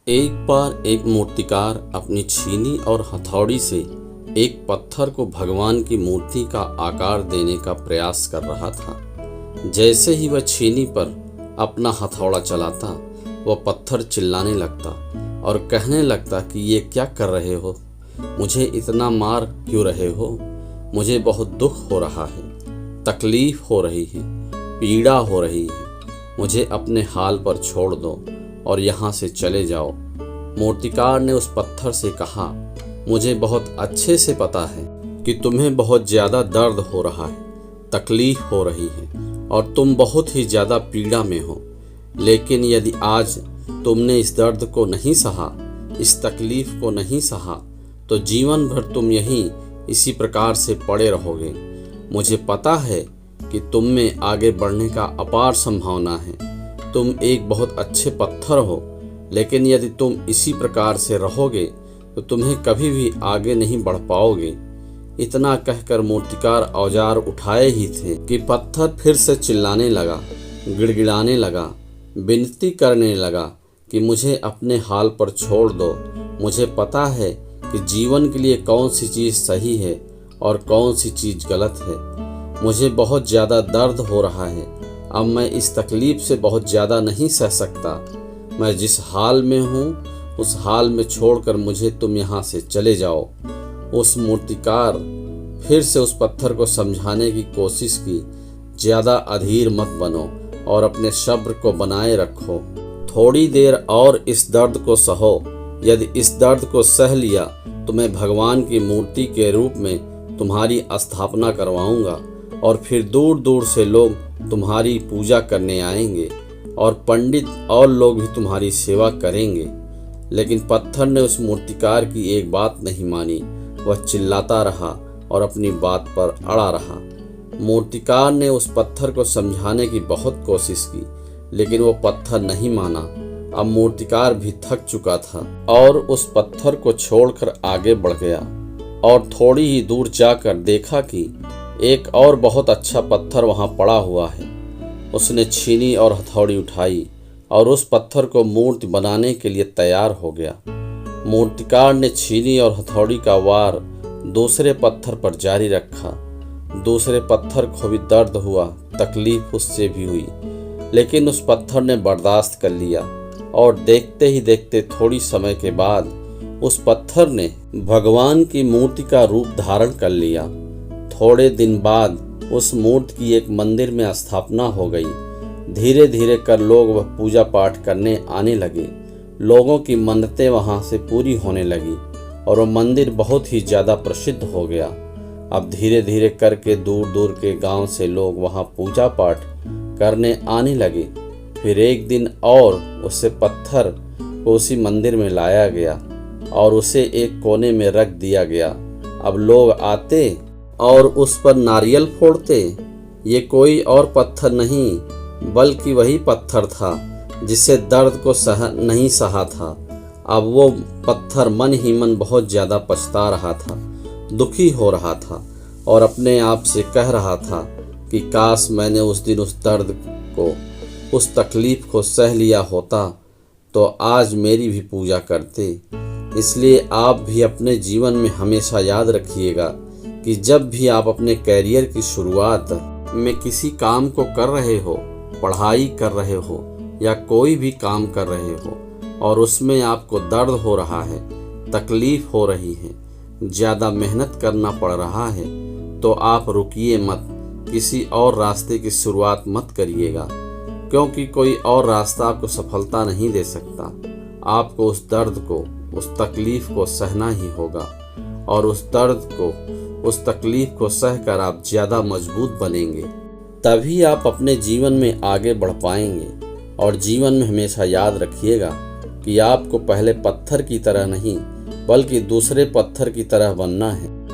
एक बार एक मूर्तिकार अपनी छीनी और हथौड़ी से एक पत्थर को भगवान की मूर्ति का आकार देने का प्रयास कर रहा था। जैसे ही वह छीनी पर अपना हथौड़ा चलाता, वह पत्थर चिल्लाने लगता और कहने लगता कि ये क्या कर रहे हो, मुझे इतना मार क्यों रहे हो, मुझे बहुत दुख हो रहा है, तकलीफ हो रही है, पीड़ा हो रही है, मुझे अपने हाल पर छोड़ दो और यहाँ से चले जाओ। मूर्तिकार ने उस पत्थर से कहा, मुझे बहुत अच्छे से पता है कि तुम्हें बहुत ज़्यादा दर्द हो रहा है, तकलीफ हो रही है और तुम बहुत ही ज़्यादा पीड़ा में हो, लेकिन यदि आज तुमने इस दर्द को नहीं सहा, इस तकलीफ को नहीं सहा, तो जीवन भर तुम यहीं इसी प्रकार से पड़े रहोगे। मुझे पता है कि तुम में आगे बढ़ने का अपार संभावना है। तुम एक बहुत अच्छे पत्थर हो, लेकिन यदि तुम इसी प्रकार से रहोगे तो तुम्हें कभी भी आगे नहीं बढ़ पाओगे। इतना कहकर मूर्तिकार औजार उठाए ही थे कि पत्थर फिर से चिल्लाने लगा, गिड़गिड़ाने लगा, विनती करने लगा कि मुझे अपने हाल पर छोड़ दो। मुझे पता है कि जीवन के लिए कौन सी चीज़ सही है और कौन सी चीज़ गलत है। मुझे बहुत ज़्यादा दर्द हो रहा है, अब मैं इस तकलीफ से बहुत ज़्यादा नहीं सह सकता। मैं जिस हाल में हूँ उस हाल में छोड़कर मुझे तुम यहाँ से चले जाओ। उस मूर्तिकार फिर से उस पत्थर को समझाने की कोशिश की, ज़्यादा अधीर मत बनो और अपने सब्र को बनाए रखो। थोड़ी देर और इस दर्द को सहो। यदि इस दर्द को सह लिया तो मैं भगवान की मूर्ति के रूप में तुम्हारी स्थापना करवाऊंगा और फिर दूर दूर से लोग तुम्हारी पूजा करने आएंगे और पंडित और लोग भी तुम्हारी सेवा करेंगे। लेकिन पत्थर ने उस मूर्तिकार की एक बात नहीं मानी। वह चिल्लाता रहा और अपनी बात पर अड़ा रहा। मूर्तिकार ने उस पत्थर को समझाने की बहुत कोशिश की, लेकिन वो पत्थर नहीं माना। अब मूर्तिकार भी थक चुका था और उस पत्थर को छोड़कर आगे बढ़ गया और थोड़ी ही दूर जाकर देखा कि एक और बहुत अच्छा पत्थर वहाँ पड़ा हुआ है। उसने छीनी और हथौड़ी उठाई और उस पत्थर को मूर्ति बनाने के लिए तैयार हो गया। मूर्तिकार ने छीनी और हथौड़ी का वार दूसरे पत्थर पर जारी रखा। दूसरे पत्थर को भी दर्द हुआ, तकलीफ उससे भी हुई, लेकिन उस पत्थर ने बर्दाश्त कर लिया और देखते ही देखते थोड़ी समय के बाद उस पत्थर ने भगवान की मूर्ति का रूप धारण कर लिया। थोड़े दिन बाद उस मूर्ति की एक मंदिर में स्थापना हो गई। धीरे धीरे कर लोग वह पूजा पाठ करने आने लगे। लोगों की मन्नतें वहाँ से पूरी होने लगी और वह मंदिर बहुत ही ज़्यादा प्रसिद्ध हो गया। अब धीरे धीरे करके दूर दूर के गांव से लोग वहाँ पूजा पाठ करने आने लगे। फिर एक दिन और उसे पत्थर को उसी मंदिर में लाया गया और उसे एक कोने में रख दिया गया। अब लोग आते और उस पर नारियल फोड़ते। ये कोई और पत्थर नहीं बल्कि वही पत्थर था जिससे दर्द को नहीं सहा था। अब वो पत्थर मन ही मन बहुत ज़्यादा पछता रहा था, दुखी हो रहा था और अपने आप से कह रहा था कि काश मैंने उस दिन उस दर्द को, उस तकलीफ को सह लिया होता तो आज मेरी भी पूजा करते। इसलिए आप भी अपने जीवन में हमेशा याद रखिएगा कि जब भी आप अपने कैरियर की शुरुआत में किसी काम को कर रहे हो, पढ़ाई कर रहे हो या कोई भी काम कर रहे हो और उसमें आपको दर्द हो रहा है, तकलीफ हो रही है, ज़्यादा मेहनत करना पड़ रहा है, तो आप रुकिए मत, किसी और रास्ते की शुरुआत मत करिएगा, क्योंकि कोई और रास्ता आपको सफलता नहीं दे सकता। आपको उस दर्द को, उस तकलीफ को सहना ही होगा और उस दर्द को, उस तकलीफ को सहकर आप ज़्यादा मजबूत बनेंगे। तभी आप अपने जीवन में आगे बढ़ पाएंगे। और जीवन में हमेशा याद रखिएगा कि आपको पहले पत्थर की तरह नहीं बल्कि दूसरे पत्थर की तरह बनना है।